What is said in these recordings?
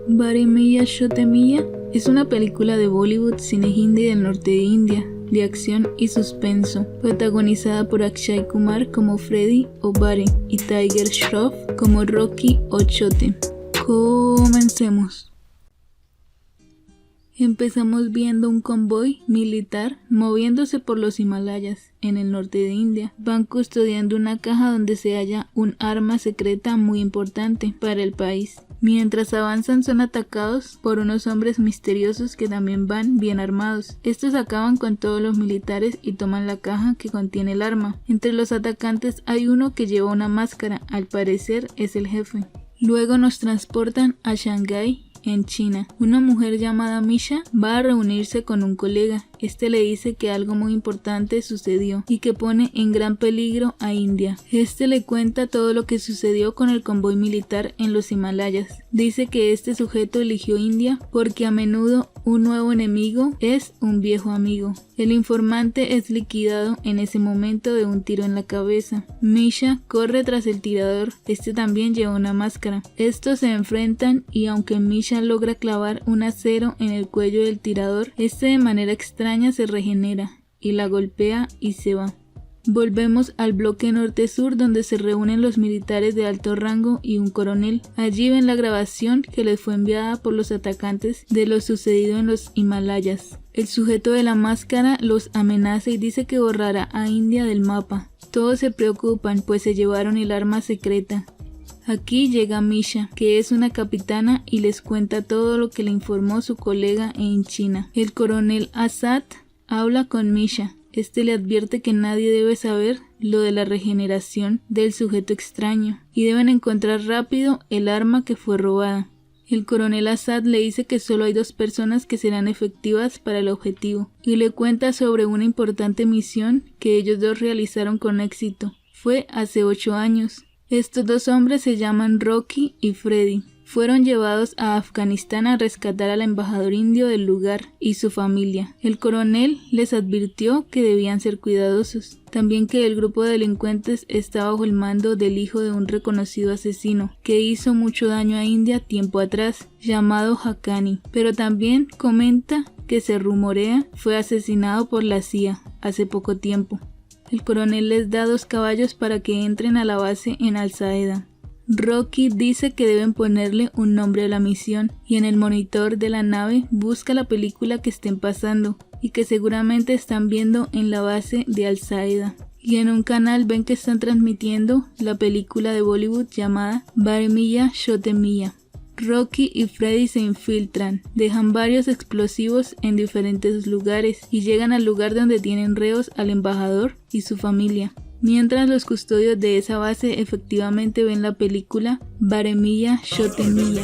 Bari Milla Chote Milla es una película de Bollywood, cine hindi del norte de India, de acción y suspenso, protagonizada por Akshay Kumar como Freddy o Bari y Tiger Shroff como Rocky o Chote. Comencemos. Empezamos viendo un convoy militar moviéndose por los Himalayas, en el norte de India. Van custodiando una caja donde se halla un arma secreta muy importante para el país. Mientras avanzan son atacados por unos hombres misteriosos que también van bien armados. Estos acaban con todos los militares y toman la caja que contiene el arma. Entre los atacantes hay uno que lleva una máscara, al parecer es el jefe. Luego nos transportan a Shanghái, en China. Una mujer llamada Misha va a reunirse con un colega. Este le dice que algo muy importante sucedió y que pone en gran peligro a India. Este le cuenta todo lo que sucedió con el convoy militar en los Himalayas. Dice que este sujeto eligió India porque a menudo un nuevo enemigo es un viejo amigo. El informante es liquidado en ese momento de un tiro en la cabeza. Misha corre tras el tirador. Este también lleva una máscara. Estos se enfrentan y aunque Misha logra clavar un acero en el cuello del tirador, este de manera extraña se regenera y la golpea y se va. Volvemos al bloque norte-sur donde se reúnen los militares de alto rango y un coronel. Allí ven la grabación que les fue enviada por los atacantes de lo sucedido en los Himalayas. El sujeto de la máscara los amenaza y dice que borrará a India del mapa. Todos se preocupan pues se llevaron el arma secreta. Aquí llega Misha, que es una capitana, y les cuenta todo lo que le informó su colega en China. El coronel Azad habla con Misha. Este le advierte que nadie debe saber lo de la regeneración del sujeto extraño y deben encontrar rápido el arma que fue robada. El coronel Azad le dice que solo hay 2 personas que serán efectivas para el objetivo y le cuenta sobre una importante misión que ellos 2 realizaron con éxito. Fue hace 8 años. Estos 2 hombres se llaman Rocky y Freddy. Fueron llevados a Afganistán a rescatar al embajador indio del lugar y su familia. El coronel les advirtió que debían ser cuidadosos. También que el grupo de delincuentes está bajo el mando del hijo de un reconocido asesino que hizo mucho daño a India tiempo atrás, llamado Haqqani. Pero también comenta que se rumorea fue asesinado por la CIA hace poco tiempo. El coronel les da 2 caballos para que entren a la base en Al-Saeda. Rocky dice que deben ponerle un nombre a la misión y en el monitor de la nave busca la película que estén pasando y que seguramente están viendo en la base de Al-Saeda. Y en un canal ven que están transmitiendo la película de Bollywood llamada Bari Milla Chote Milla. Rocky y Freddy se infiltran, dejan varios explosivos en diferentes lugares y llegan al lugar donde tienen reos al embajador y su familia. Mientras los custodios de esa base efectivamente ven la película Bari Milla Chote Milla.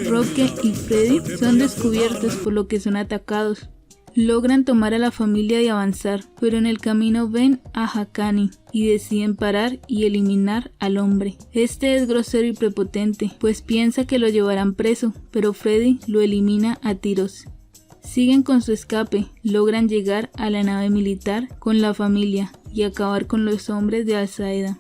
Rocky y Freddy son descubiertos por lo que son atacados. Logran tomar a la familia y avanzar, pero en el camino ven a Haqqani y deciden parar y eliminar al hombre. Este es grosero y prepotente, pues piensa que lo llevarán preso, pero Freddy lo elimina a tiros. Siguen con su escape, logran llegar a la nave militar con la familia y acabar con los hombres de Al-Saeda.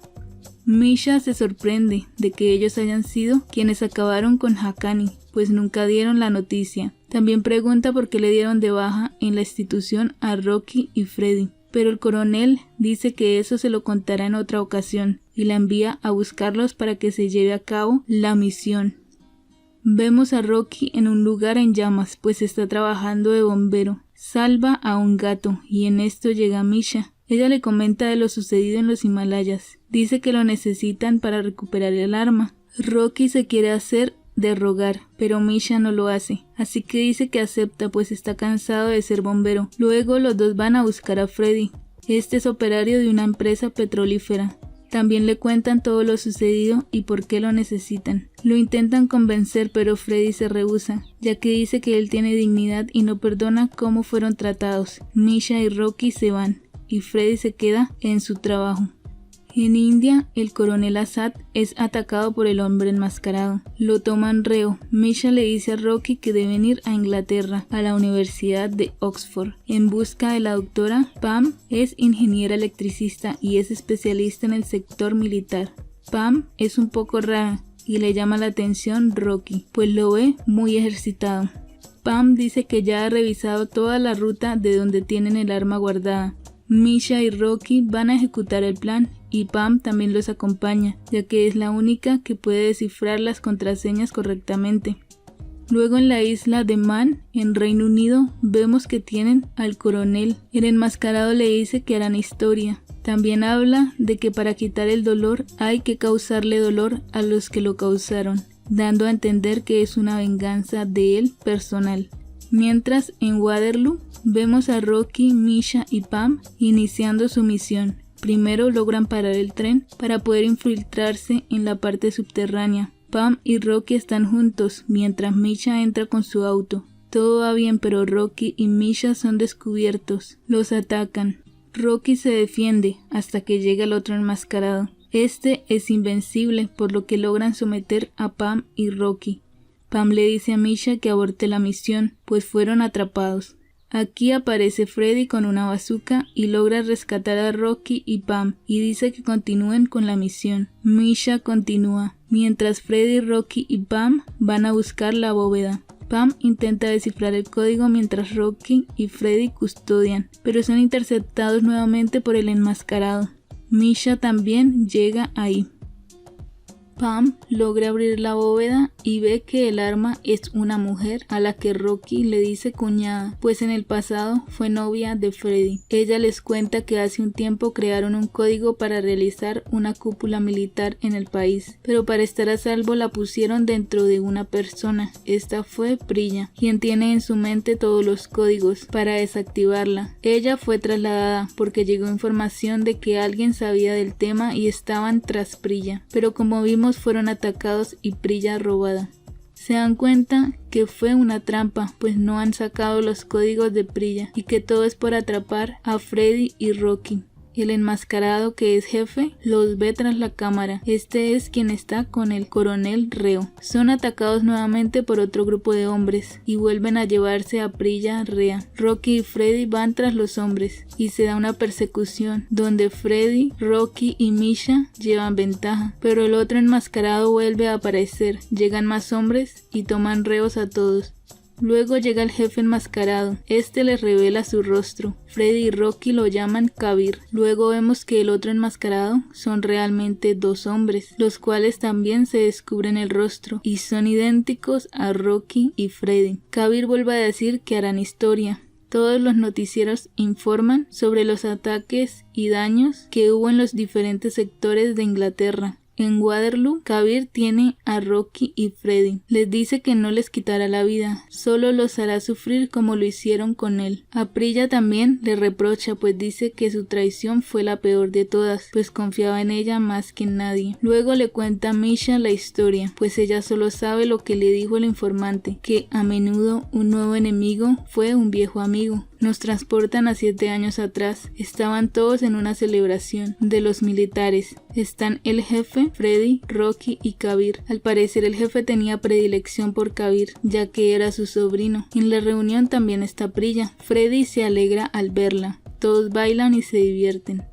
Misha se sorprende de que ellos hayan sido quienes acabaron con Haqqani, pues nunca dieron la noticia. También pregunta por qué le dieron de baja en la institución a Rocky y Freddy, pero el coronel dice que eso se lo contará en otra ocasión y la envía a buscarlos para que se lleve a cabo la misión. Vemos a Rocky en un lugar en llamas, pues está trabajando de bombero. Salva a un gato y en esto llega Misha. Ella le comenta de lo sucedido en los Himalayas. Dice que lo necesitan para recuperar el arma. Rocky se quiere hacer de rogar, pero Misha no lo hace, así que dice que acepta pues está cansado de ser bombero. Luego los 2 van a buscar a Freddy. Este es operario de una empresa petrolífera. También le cuentan todo lo sucedido y por qué lo necesitan. Lo intentan convencer, pero Freddy se rehúsa, ya que dice que él tiene dignidad y no perdona cómo fueron tratados. Misha y Rocky se van y Freddy se queda en su trabajo. En India, el coronel Azad es atacado por el hombre enmascarado. Lo toman reo. Misha le dice a Rocky que deben ir a Inglaterra, a la Universidad de Oxford, en busca de la doctora Pam. Es ingeniera electricista y es especialista en el sector militar. Pam es un poco rara y le llama la atención Rocky, pues lo ve muy ejercitado. Pam dice que ya ha revisado toda la ruta de donde tienen el arma guardada. Misha y Rocky van a ejecutar el plan y Pam también los acompaña, ya que es la única que puede descifrar las contraseñas correctamente. Luego en la isla de Man, en Reino Unido, vemos que tienen al coronel. El enmascarado le dice que harán historia. También habla de que para quitar el dolor hay que causarle dolor a los que lo causaron, dando a entender que es una venganza de él personal. Mientras en Waterloo vemos a Rocky, Misha y Pam iniciando su misión. Primero logran parar el tren para poder infiltrarse en la parte subterránea. Pam y Rocky están juntos mientras Misha entra con su auto. Todo va bien, pero Rocky y Misha son descubiertos. Los atacan. Rocky se defiende hasta que llega el otro enmascarado. Este es invencible, por lo que logran someter a Pam y Rocky. Pam le dice a Misha que aborte la misión, pues fueron atrapados. Aquí aparece Freddy con una bazooka y logra rescatar a Rocky y Pam, y dice que continúen con la misión. Misha continúa, mientras Freddy, Rocky y Pam van a buscar la bóveda. Pam intenta descifrar el código mientras Rocky y Freddy custodian, pero son interceptados nuevamente por el enmascarado. Misha también llega ahí. Pam logra abrir la bóveda y ve que el arma es una mujer a la que Rocky le dice cuñada, pues en el pasado fue novia de Freddy. Ella les cuenta que hace un tiempo crearon un código para realizar una cúpula militar en el país, pero para estar a salvo la pusieron dentro de una persona. Esta fue Priya, quien tiene en su mente todos los códigos para desactivarla. Ella fue trasladada porque llegó información de que alguien sabía del tema y estaban tras Priya, pero como vimos fueron atacados y Priya robada. Se dan cuenta que fue una trampa, pues no han sacado los códigos de Priya y que todo es por atrapar a Freddy y Rocky. El enmascarado, que es jefe, los ve tras la cámara. Este es quien está con el coronel reo. Son atacados nuevamente por otro grupo de hombres y vuelven a llevarse a Priya rea. Rocky y Freddy van tras los hombres y se da una persecución donde Freddy, Rocky y Misha llevan ventaja, pero el otro enmascarado vuelve a aparecer. Llegan más hombres y toman reos a todos. Luego llega el jefe enmascarado. Este les revela su rostro. Freddy y Rocky lo llaman Kabir. Luego vemos que el otro enmascarado son realmente dos hombres, los cuales también se descubren el rostro y son idénticos a Rocky y Freddy. Kabir vuelve a decir que harán historia. Todos los noticieros informan sobre los ataques y daños que hubo en los diferentes sectores de Inglaterra. En Waterloo, Kabir tiene a Rocky y Freddy. Les dice que no les quitará la vida, solo los hará sufrir como lo hicieron con él. A Priya también le reprocha, pues dice que su traición fue la peor de todas, pues confiaba en ella más que en nadie. Luego le cuenta a Misha la historia, pues ella solo sabe lo que le dijo el informante, que a menudo un nuevo enemigo fue un viejo amigo. Nos transportan a 7 años atrás. Estaban todos en una celebración de los militares. Están el jefe, Freddy, Rocky y Kabir. Al parecer el jefe tenía predilección por Kabir, ya que era su sobrino. En la reunión también está Priya. Freddy se alegra al verla. Todos bailan y se divierten.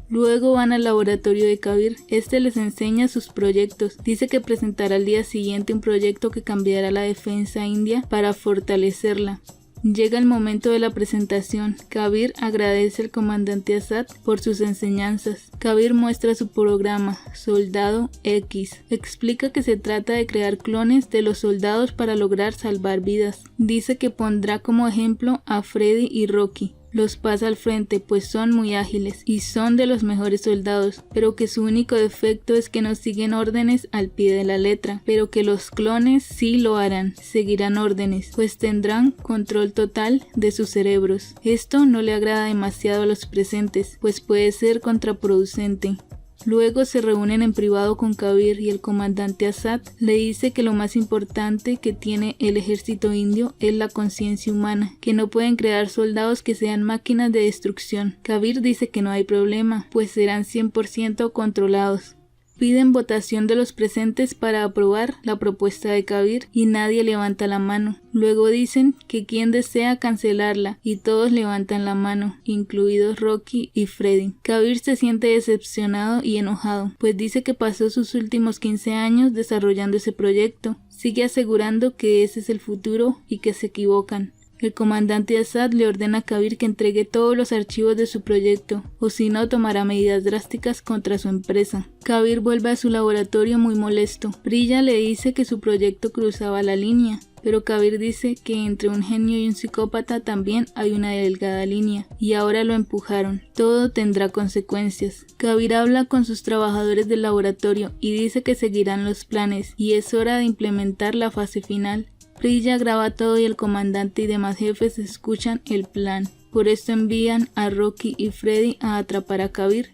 Luego van al laboratorio de Kabir. Este les enseña sus proyectos. Dice que presentará al día siguiente un proyecto que cambiará la defensa india para fortalecerla. Llega el momento de la presentación. Kabir agradece al comandante Azad por sus enseñanzas. Kabir muestra su programa, Soldado X. Explica que se trata de crear clones de los soldados para lograr salvar vidas. Dice que pondrá como ejemplo a Freddy y Rocky. Los pasa al frente, pues son muy ágiles y son de los mejores soldados, pero que su único defecto es que no siguen órdenes al pie de la letra, pero que los clones sí lo harán, seguirán órdenes, pues tendrán control total de sus cerebros. Esto no le agrada demasiado a los presentes, pues puede ser contraproducente. Luego se reúnen en privado con Kabir y el comandante Azad le dice que lo más importante que tiene el ejército indio es la conciencia humana, que no pueden crear soldados que sean máquinas de destrucción. Kabir dice que no hay problema, pues serán 100% controlados. Piden votación de los presentes para aprobar la propuesta de Kabir y nadie levanta la mano. Luego dicen que quien desea cancelarla y todos levantan la mano, incluidos Rocky y Freddy. Kabir se siente decepcionado y enojado, pues dice que pasó sus últimos 15 años desarrollando ese proyecto. Sigue asegurando que ese es el futuro y que se equivocan. El comandante Azad le ordena a Kabir que entregue todos los archivos de su proyecto, o si no tomará medidas drásticas contra su empresa. Kabir vuelve a su laboratorio muy molesto. Priya le dice que su proyecto cruzaba la línea, pero Kabir dice que entre un genio y un psicópata también hay una delgada línea, y ahora lo empujaron. Todo tendrá consecuencias. Kabir habla con sus trabajadores del laboratorio y dice que seguirán los planes, y es hora de implementar la fase final. Priya graba todo y el comandante y demás jefes escuchan el plan. Por esto envían a Rocky y Freddy a atrapar a Kabir.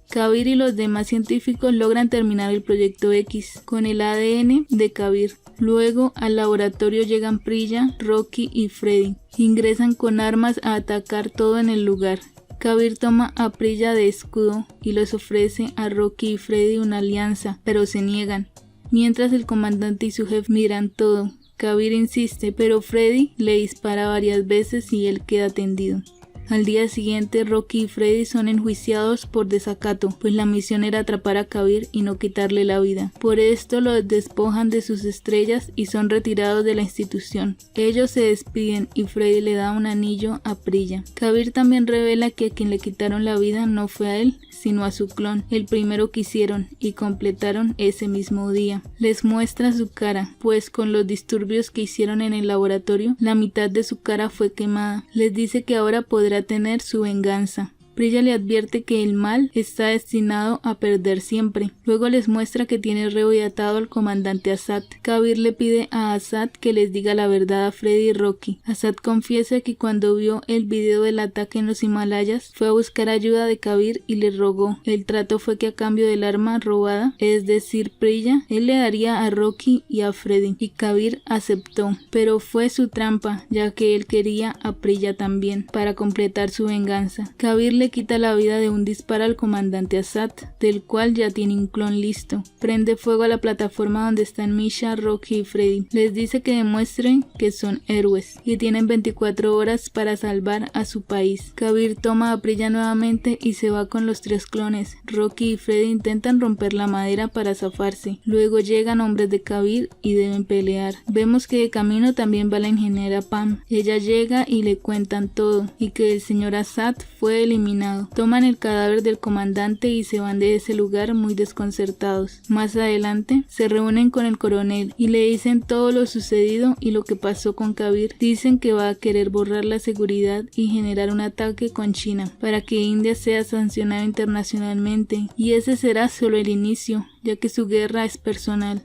Kabir y los demás científicos logran terminar el proyecto X con el ADN de Kabir. Luego al laboratorio llegan Priya, Rocky y Freddy. Ingresan con armas a atacar todo en el lugar. Kabir toma a Priya de escudo y les ofrece a Rocky y Freddy una alianza, pero se niegan. Mientras el comandante y su jefe miran todo. Kabir insiste, pero Freddy le dispara varias veces y él queda tendido. Al día siguiente, Rocky y Freddy son enjuiciados por desacato, pues la misión era atrapar a Kabir y no quitarle la vida. Por esto los despojan de sus estrellas y son retirados de la institución. Ellos se despiden y Freddy le da un anillo a Priya. Kabir también revela que a quien le quitaron la vida no fue a él, sino a su clon, el primero que hicieron y completaron ese mismo día. Les muestra su cara, pues con los disturbios que hicieron en el laboratorio, la mitad de su cara fue quemada. Les dice que ahora podrá tener su venganza. Priya le advierte que el mal está destinado a perder siempre. Luego les muestra que tiene reo y atado al comandante Azad. Kabir le pide a Azad que les diga la verdad a Freddy y Rocky. Azad confiesa que cuando vio el video del ataque en los Himalayas, fue a buscar ayuda de Kabir y le rogó. El trato fue que a cambio del arma robada, es decir, Priya, él le daría a Rocky y a Freddy, y Kabir aceptó. Pero fue su trampa, ya que él quería a Priya también, para completar su venganza. Kabir le quita la vida de un disparo al comandante Azad, del cual ya tiene un clon listo. Prende fuego a la plataforma donde están Misha, Rocky y Freddy. Les dice que demuestren que son héroes y tienen 24 horas para salvar a su país. Kabir toma a Priya nuevamente y se va con los 3 clones. Rocky y Freddy intentan romper la madera para zafarse. Luego llegan hombres de Kabir y deben pelear. Vemos que de camino también va la ingeniera Pam. Ella llega y le cuentan todo y que el señor Azad fue eliminado. Toman el cadáver del comandante y se van de ese lugar muy desconcertados. Más adelante se reúnen con el coronel y le dicen todo lo sucedido y lo que pasó con Kabir. Dicen que va a querer borrar la seguridad y generar un ataque con China para que India sea sancionado internacionalmente, y ese será solo el inicio, ya que su guerra es personal.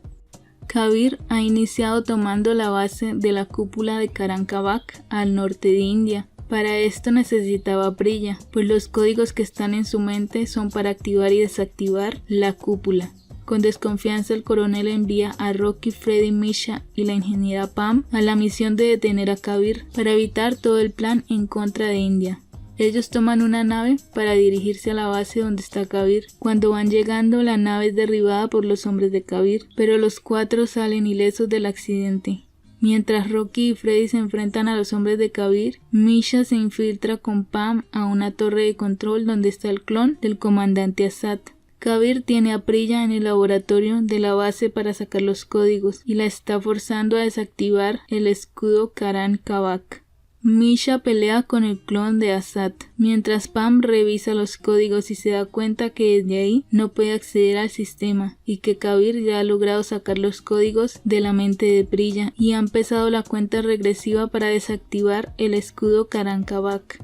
Kabir ha iniciado tomando la base de la cúpula de Karan Kabak al norte de India. Para esto necesitaba a Priya, pues los códigos que están en su mente son para activar y desactivar la cúpula. Con desconfianza el coronel envía a Rocky, Freddy, Misha y la ingeniera Pam a la misión de detener a Kabir para evitar todo el plan en contra de India. Ellos toman una nave para dirigirse a la base donde está Kabir. Cuando van llegando, la nave es derribada por los hombres de Kabir, pero los 4 salen ilesos del accidente. Mientras Rocky y Freddy se enfrentan a los hombres de Kabir, Misha se infiltra con Pam a una torre de control donde está el clon del comandante Azad. Kabir tiene a Priya en el laboratorio de la base para sacar los códigos y la está forzando a desactivar el escudo Karan Kabak. Misha pelea con el clon de Azad, mientras Pam revisa los códigos y se da cuenta que desde ahí no puede acceder al sistema y que Kabir ya ha logrado sacar los códigos de la mente de Priya y ha empezado la cuenta regresiva para desactivar el escudo Karan Kabak.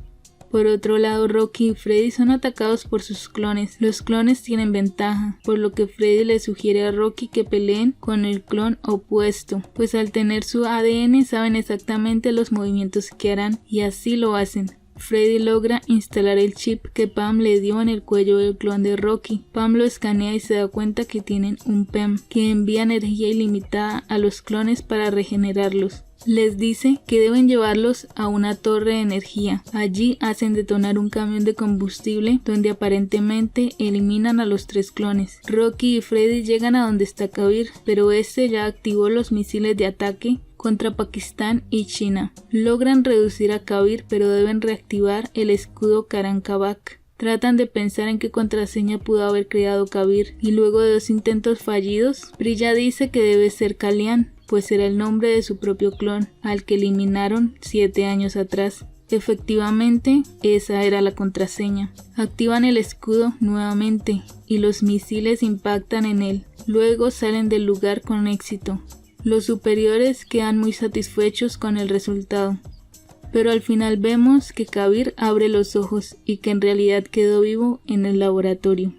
Por otro lado, Rocky y Freddy son atacados por sus clones. Los clones tienen ventaja, por lo que Freddy le sugiere a Rocky que peleen con el clon opuesto, pues al tener su ADN saben exactamente los movimientos que harán, y así lo hacen. Freddy logra instalar el chip que Pam le dio en el cuello del clon de Rocky. Pam lo escanea y se da cuenta que tienen un PEM, que envía energía ilimitada a los clones para regenerarlos. Les dice que deben llevarlos a una torre de energía. Allí hacen detonar un camión de combustible donde aparentemente eliminan a los 3 clones. Rocky y Freddy llegan a donde está Kabir, pero este ya activó los misiles de ataque contra Pakistán y China. Logran reducir a Kabir, pero deben reactivar el escudo Karan Kabak. Tratan de pensar en qué contraseña pudo haber creado Kabir, y luego de 2 intentos fallidos, Priya dice que debe ser Kalyan, pues era el nombre de su propio clon, al que eliminaron 7 años atrás. Efectivamente, esa era la contraseña. Activan el escudo nuevamente, y los misiles impactan en él. Luego salen del lugar con éxito. Los superiores quedan muy satisfechos con el resultado. Pero al final vemos que Kabir abre los ojos y que en realidad quedó vivo en el laboratorio.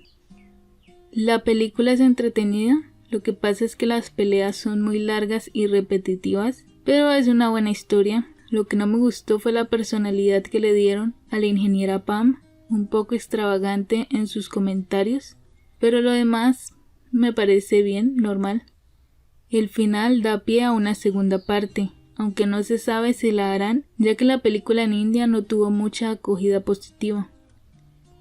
La película es entretenida. Lo que pasa es que las peleas son muy largas y repetitivas, pero es una buena historia. Lo que no me gustó fue la personalidad que le dieron a la ingeniera Pam, un poco extravagante en sus comentarios, pero lo demás me parece bien, normal. El final da pie a una segunda parte, aunque no se sabe si la harán, ya que la película en India no tuvo mucha acogida positiva.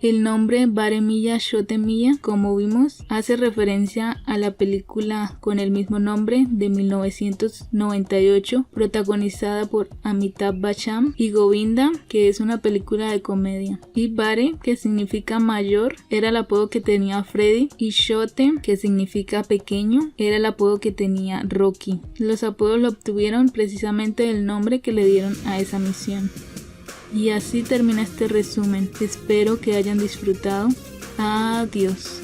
El nombre Bare Milla Chote Milla, como vimos, hace referencia a la película con el mismo nombre de 1998, protagonizada por Amitabh Bachchan, y Govinda, que es una película de comedia. Y Bare, que significa mayor, era el apodo que tenía Freddy, y Chote, que significa pequeño, era el apodo que tenía Rocky. Los apodos lo obtuvieron precisamente del nombre que le dieron a esa misión. Y así termina este resumen. Espero que hayan disfrutado. Adiós.